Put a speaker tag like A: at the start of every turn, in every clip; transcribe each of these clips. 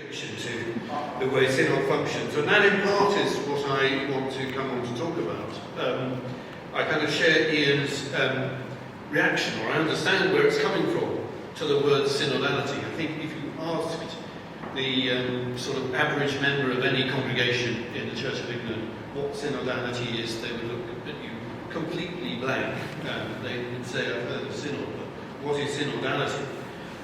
A: contradiction to the way Synod functions, and that in part is what I want to come on to talk about. I kind of share Ian's reaction, or I understand where it's coming from, to the word synodality. I think if you asked the sort of average member of any congregation in the Church of England what synodality is, they would look at you completely blank. They would say, I've heard of synod, but what is synodality?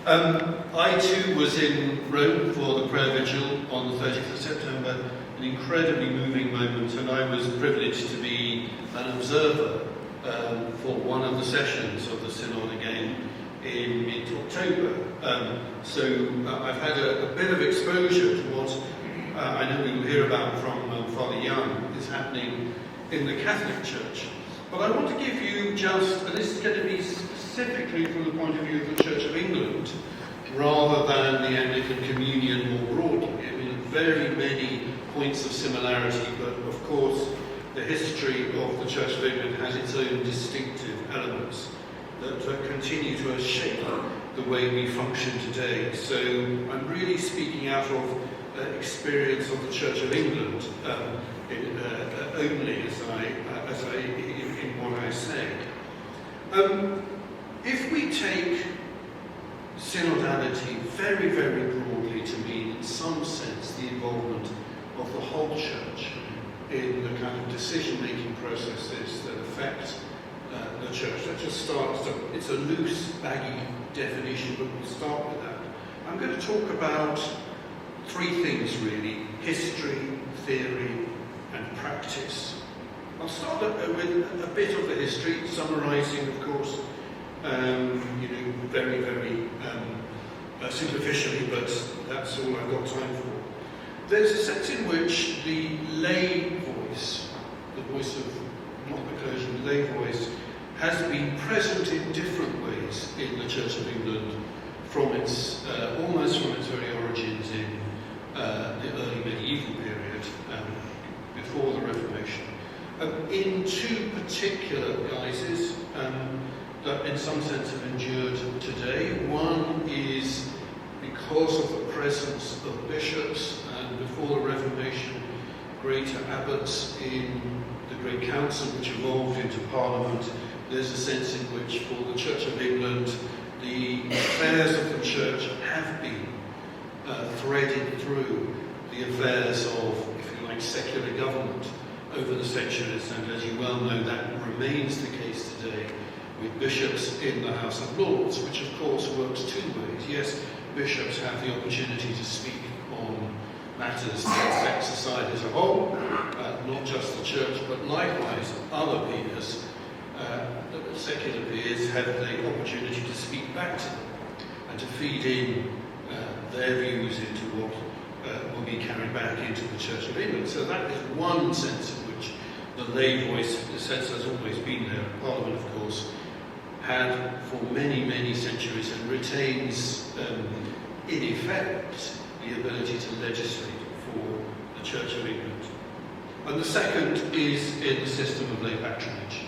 A: I too was in Rome for the prayer vigil on the 30th of September, an incredibly moving moment, and I was privileged to be an observer for one of the sessions of the Synod again in mid-October. So I've had a bit of exposure to what I know we will hear about from Father Young is happening in the Catholic Church. But I want to give you just, and this is going to be specifically from the point of view of the Church of England, rather than the Anglican Communion more broadly. I mean, very many points of similarity, but of course the history of the Church of England has its own distinctive elements that continue to shape the way we function today. So I'm really speaking out of experience of the Church of England only as I in what I say. If we take synodality very, very broadly to mean, in some sense, the involvement of the whole Church in the kind of decision-making processes that affect the Church. That just starts, it's a loose, baggy definition, but we'll start with that. I'm going to talk about three things really: history, theory, and practice. I'll start with a bit of the history, summarising, of course, very, very superficially, but that's all I've got time for. There's a sense in which the lay voice, the voice of not the clergy, the lay voice, has been present in different ways in the Church of England from its almost from its very origins in the early medieval period, before the Reformation, in two particular guises that in some sense have endured today. One is because of the presence of bishops, and before the Reformation, greater abbots in the Great Council, which evolved into Parliament. There's a sense in which, for the Church of England, the affairs of the Church have been threaded through the affairs of, if you like, secular government over the centuries, and as you well know, that remains the case today, with bishops in the House of Lords, which of course works two ways. Yes, bishops have the opportunity to speak on matters that affect society as a whole, not just the Church, but likewise other peers, secular peers, have the opportunity to speak back to them and to feed in their views into what will be carried back into the Church of England. So that is one sense in which the lay voice, the sense has always been there. Parliament, of course, had for many, many centuries and retains, in effect, the ability to legislate for the Church of England. And the second is in the system of lay patronage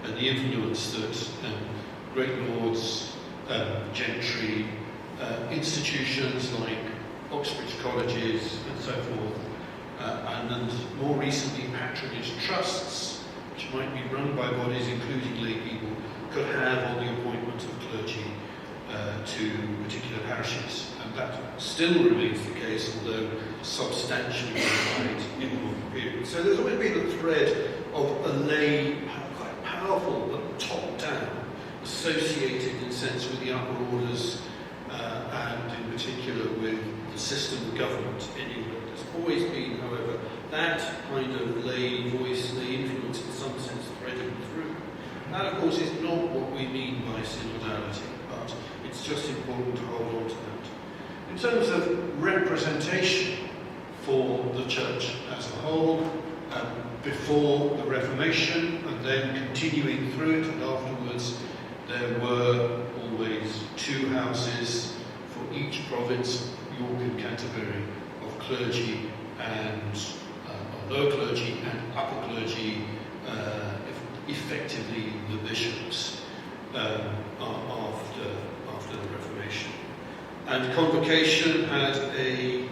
A: and the influence that great lords, gentry, institutions like Oxbridge colleges and so forth, and more recently patronage trusts, which might be run by bodies including lay people, could have on the appointment of clergy to particular parishes. And that still remains the case, although substantially modified in the modern period. So there's always been a thread of a lay, quite powerful, but top-down, associated in a sense with the upper orders, and in particular with the system of government in England. There's always been, however, that kind of lay voice, lay influence in some sense threading through. That, of course, is not what we mean by synodality, but it's just important to hold on to that. In terms of representation for the Church as a whole, before the Reformation and then continuing through it and afterwards, there were always two houses for each province, York and Canterbury, of clergy and lower clergy and upper clergy, effectively the bishops, after the Reformation. And convocation had a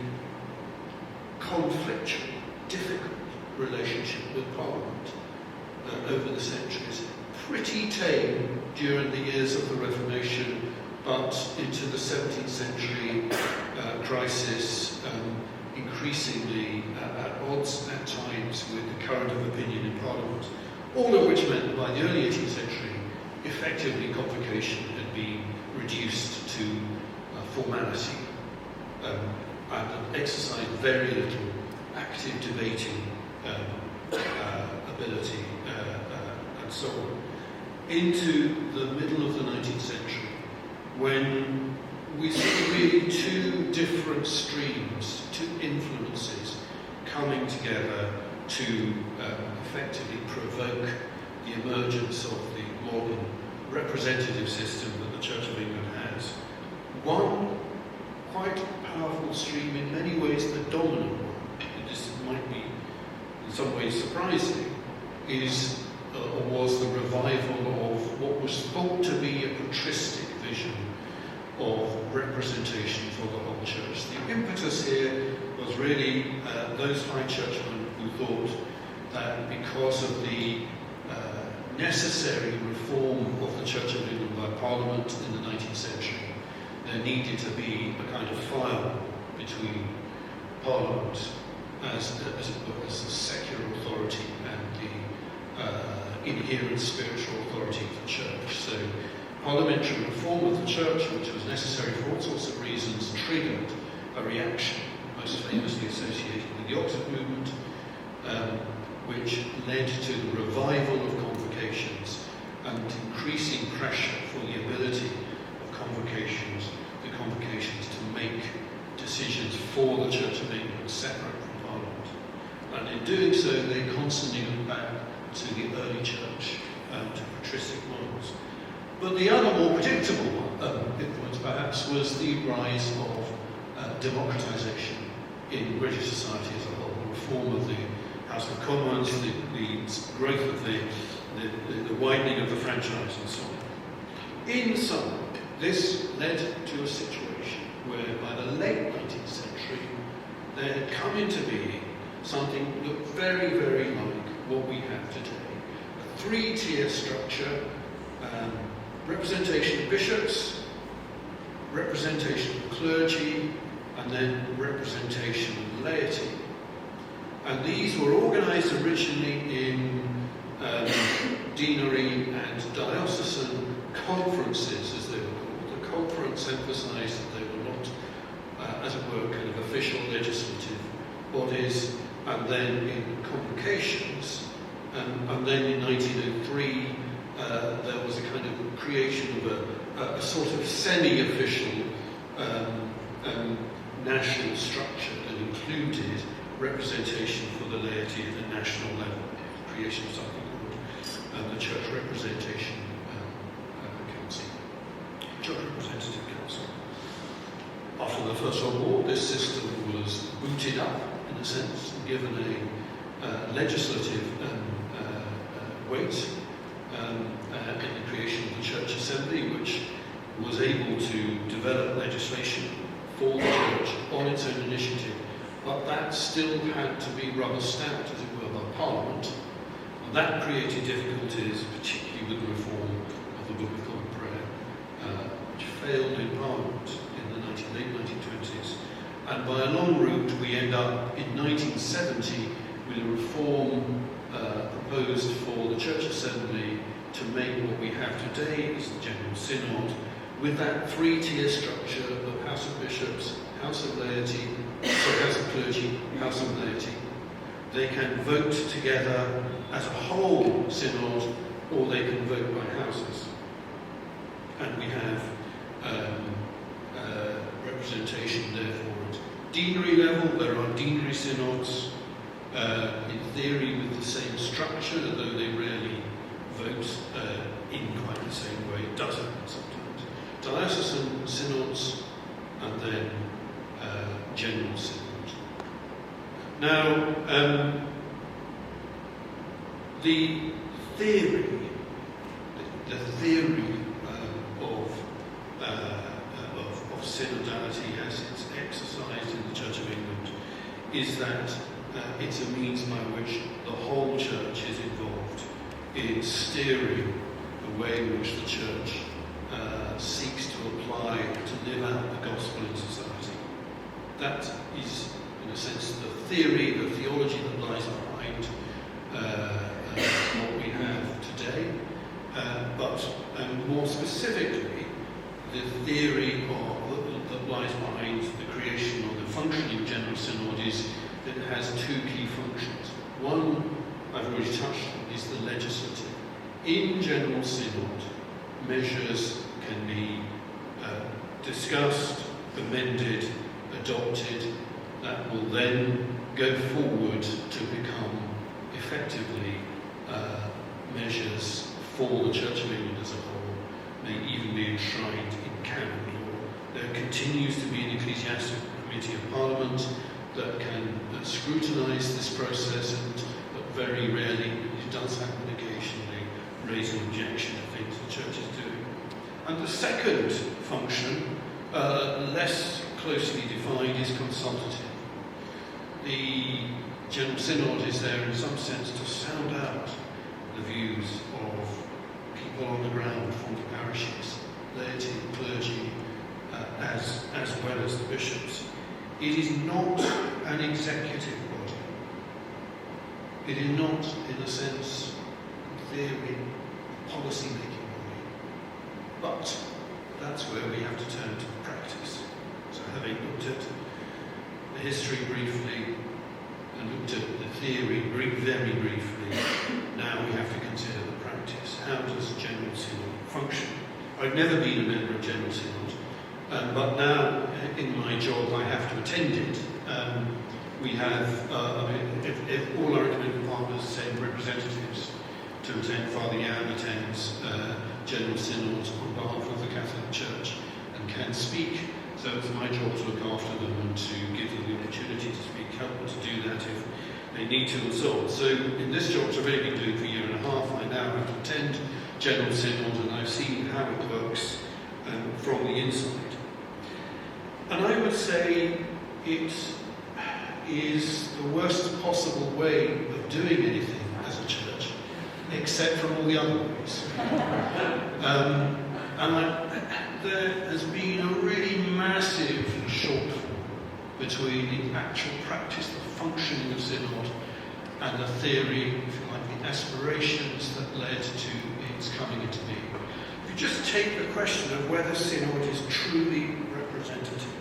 A: tame during the years of the Reformation, but into the 17th century crisis, increasingly at odds at times with the current of opinion in Parliament, all of which meant that by the early 18th century, effectively convocation had been reduced to formality and exercised very little active debating ability and so on. Into the middle of the 19th century, when we see really two different streams, two influences coming together to effectively provoke the emergence of the modern representative system that the Church of England has. One quite powerful stream, in many ways the dominant one, and this might be in some ways surprising, is or was the revival of what was thought to be a patristic vision of representation for the whole church. The impetus here was really those high churchmen who thought that because of the necessary reform of the Church of England by Parliament in the 19th century, there needed to be a kind of firewall between Parliament as it were, as a secular authority and the inherent spiritual authority of the church. So parliamentary reform of the church, which was necessary for all sorts of reasons, triggered a reaction, most famously associated with the Oxford movement, which led to the revival of convocations and increasing pressure for the ability of the convocations to make decisions for the Church of England separate from Parliament. And in doing so, they constantly look back to the early church, to patristic models. But the other more predictable influence, perhaps, was the rise of democratisation in British society as a whole, the reform of the House of Commons, the growth of the widening of the franchise and so on. In sum, this led to a situation where by the late 19th century there had come into being something that looked very, very like what we have today. A three-tier structure, representation of bishops, representation of clergy, and then representation of laity. And these were organised originally in deanery and diocesan conferences, as they were called. The conference emphasised that they were not, as it were, kind of official legislative bodies, and then in convocations, and then in 1903 there was a kind of creation of a sort of semi-official national structure that included representation for the laity at the national level, creation of something called the Church Representation Council, Church Representative Council. After the First World War, this system was booted up, in a sense, and given a legislative weight in the creation of the Church Assembly, which was able to develop legislation for the Church on its own initiative. But that still had to be rubber stamped, as it were, by Parliament. And that created difficulties, particularly with the reform of the Book of Common Prayer, which failed in Parliament in the late 1920s. And by a long route, we end up in 1970 with a reform proposed for the Church Assembly to make what we have today as the General Synod, with that three-tier structure of House of Bishops, House of Laity, House of Clergy, House of Laity. They can vote together as a whole synod, or they can vote by houses. And we have representation, therefore, at deanery level. There are deanery synods, in theory with the same structure, though they rarely vote in quite the same way. It does happen sometimes. Diocesan synods, and then general synod. Now, the theory of synodality as it's exercised in the Church of England is that it's a means by which the whole church is involved in steering the way in which the church seeks to apply, to live out the gospel in society. That is, in a sense, the theory, the theology that lies behind what we have today. But more specifically, the theory that lies behind the creation or the functioning of General Synod is that it has two key functions. One, I've already touched on, is the legislative. In General Synod, measures can be discussed, amended, adopted, that will then go forward to become effectively measures for the Church of England as a whole, may even be enshrined in canon law. There continues to be an ecclesiastical committee of Parliament that can scrutinise this process, but very rarely, it does happen occasionally, raise an objection to things the Church is doing. And the second function, less closely defined, is consultative. The General Synod is there in some sense to sound out the views of people on the ground from the parishes, laity, clergy, as well as the bishops. It is not an executive body. It is not, in a sense, theory, policy-making body. But that's where we have to turn to practice. So having looked at the history briefly and looked at the theory very briefly, now we have to consider the practice. How does General Synod function? I've never been a member of General Synod, but now in my job I have to attend it. We have, if all our ecumenical partners send representatives to attend, Father Jan attends General Synod on behalf of the Catholic Church and can speak. So it's my job to look after them and to give them the opportunity to speak, help them to do that if they need to and so on. So in this job, which I've only been doing for a year and a half, I now have to attend General Synod, and I've seen how it works from the inside. And I would say it is the worst possible way of doing anything as a church, except from all the other ways. There has been a really massive shortfall between the actual practice, the functioning of Synod, and the theory, if you like, the aspirations that led to its coming into being. If you just take the question of whether Synod is truly representative,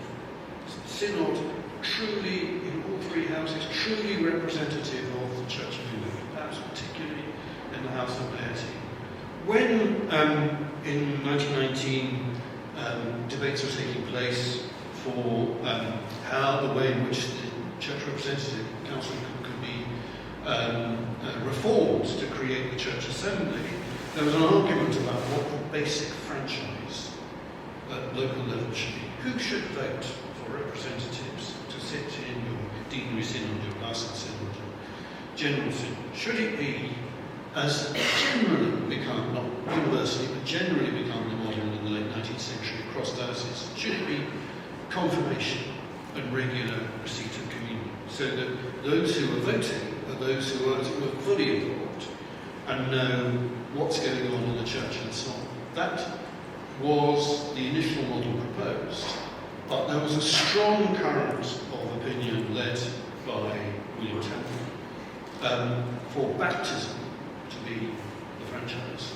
A: Synod truly, in all three houses, truly representative of the Church of England, perhaps particularly in the House of Laity. When, in 1919, debates were taking place for how the way in which the Church Representative Council could be reformed to create the Church Assembly, there was an argument about what the basic franchise at local level should be. Who should vote for representatives to sit in your deanery synod, your diocese synod, your general synod? Should it be, as generally become, not universally, but generally become the model in the late 19th century across dioceses, should it be confirmation and regular receipt of communion, so that those who are voting are those who are fully involved and know what's going on in the church and so on? That was the initial model proposed, but there was a strong current of opinion led by William Temple for baptism to be the franchise.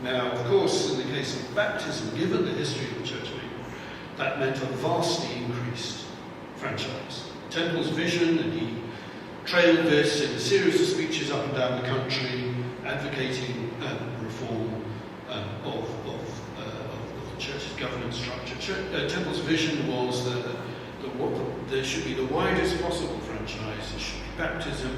A: Now, of course, in the case of baptism, given the history of the Church of England, that meant a vastly increased franchise. Temple's vision, and he trailed this in a series of speeches up and down the country, advocating reform of the Church's governance structure. Temple's vision was that there should be the widest possible franchise. There should be baptism,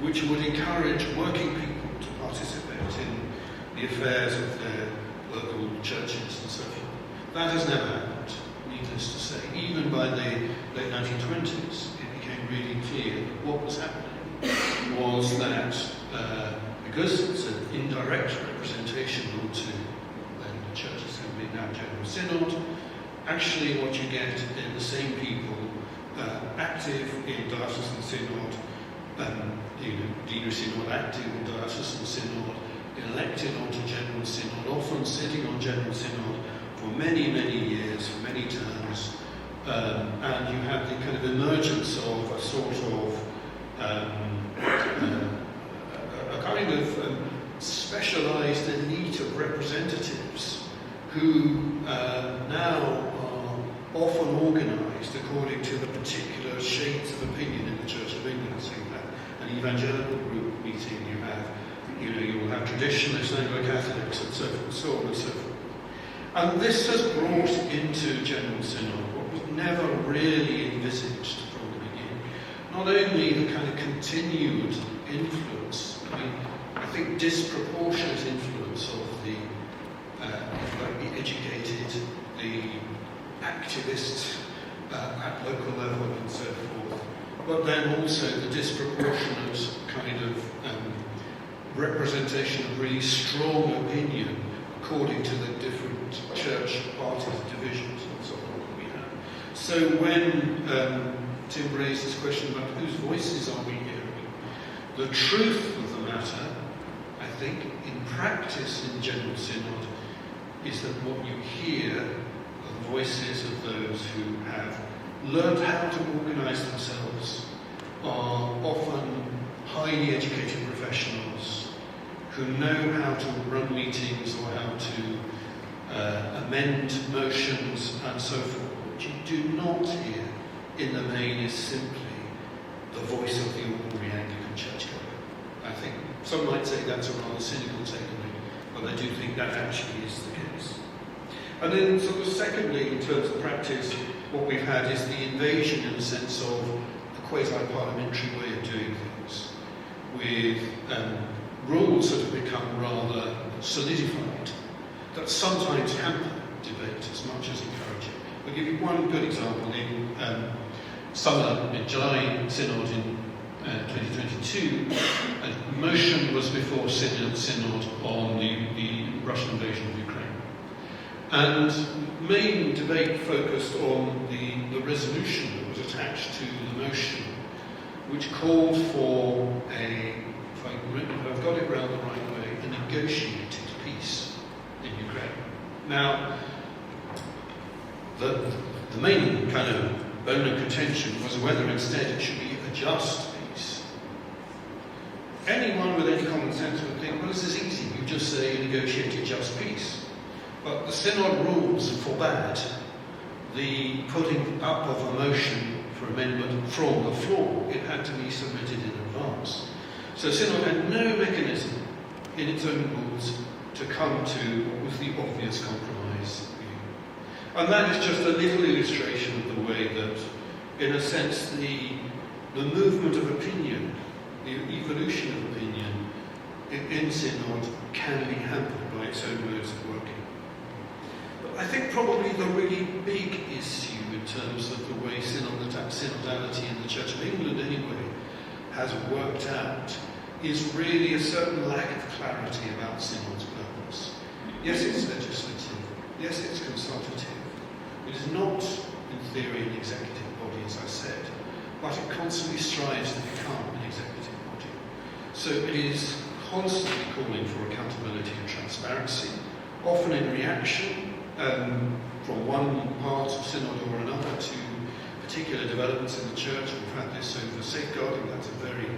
A: which would encourage working people to participate in the affairs of their local churches and so forth. That has never happened, needless to say. Even by the late 1920s, it became really clear that what was happening was that because it's an indirect representation onto the Church Assembly, now General Synod, actually what you get are the same people active in diocesan synod, deanery synod, active in diocesan synod, elected onto General Synod, often sitting on General Synod for many, many years, for many terms, and you have the kind of emergence of a sort of a kind of specialised elite of representatives who now are often organised according to the particular shades of opinion in the Church of England. So you have an evangelical group meeting, you will have traditionalists, Anglo-Catholics, and so forth, so on and so forth. And this has brought into General Synod what was never really envisaged from the beginning. Not only the kind of continued influence, I think disproportionate influence of the educated, the activists at local level and so forth, but then also the disproportionate kind of representation of really strong opinion according to the different church parties, divisions and so on that we have. So when Tim raised this question about whose voices are we hearing, the truth of the matter, I think, in practice in General Synod, is that what you hear are the voices of those who have learned how to organise themselves, are often highly educated professionals who know how to run meetings or how to amend motions and so forth. What you do not hear in the main is simply the voice of the ordinary Anglican churchgoer. I think some might say that's a rather cynical take on it, but I do think that actually is the case. And then sort of secondly, in terms of practice, what we've had is the invasion in the sense of a quasi-parliamentary way of doing things, with rules that have become rather solidified, that sometimes hamper debate as much as encourage it. I'll give you one good example. In July Synod in 2022, a motion was before Synod on the Russian invasion of Ukraine. And main debate focused on the resolution that was attached to the motion, which called for if I've got it round the right way, a negotiated peace in Ukraine. Now, the main kind of bone of contention was whether instead it should be a just peace. Anyone with any common sense would think, well, this is easy, you just say a negotiated just peace. But the Synod rules forbade the putting up of a motion for amendment from the floor. It had to be submitted in advance. So Synod had no mechanism in its own rules to come to what was the obvious compromise view. And that is just a little illustration of the way that, in a sense, the movement of opinion, the evolution of opinion in Synod can be hampered by its own modes of working. But I think probably the really big issue in terms of the way synodality in the Church of England anyway has worked out is really a certain lack of clarity about Synod's purpose. Yes, it's legislative. Yes, it's consultative. It is not, in theory, an executive body, as I said, but it constantly strives to become an executive body. So it is constantly calling for accountability and transparency, often in reaction from one part of Synod or another to particular developments in the church. We've had this over safeguarding, that's a very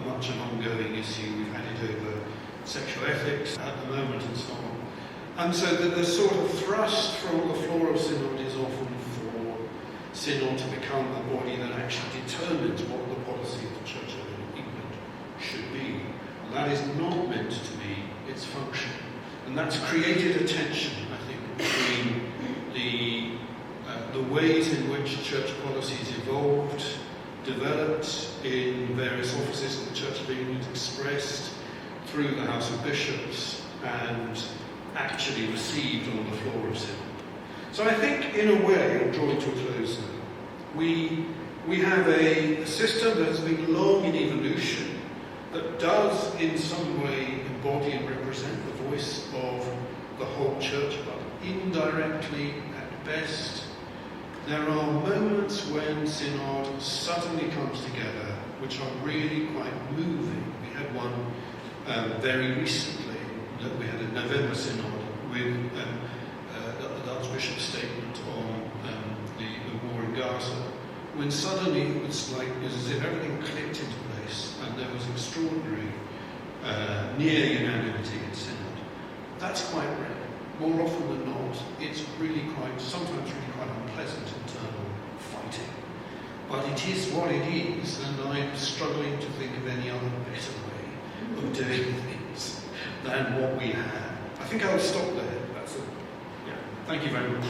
A: much an ongoing issue. We've had it over sexual ethics at the moment and so on. And so the sort of thrust from the floor of Synod is often for Synod to become a body that actually determines what the policy of the Church of England should be. And that is not meant to be its function. And that's created a tension, I think, between the ways in which church policies evolved, developed in various offices of the Church of England, expressed through the House of Bishops, and actually received on the floor of Synod. So I think, in a way, I'm drawing to a close now, we have a system that has been long in evolution that does in some way embody and represent the voice of the whole church, but indirectly at best. There are moments when Synod suddenly comes together which are really quite moving. We had one very recently that we had a November synod with the Archbishop's statement on the war in Gaza, when suddenly it was as if everything clicked into place and there was extraordinary near unanimity in synod. That's quite rare. More often than not, it's sometimes really quite unpleasant internal fighting. But it is what it is, and I'm struggling to think of any other better way of doing things than what we have. I think I'll stop there. That's it. Yeah. Thank you very much.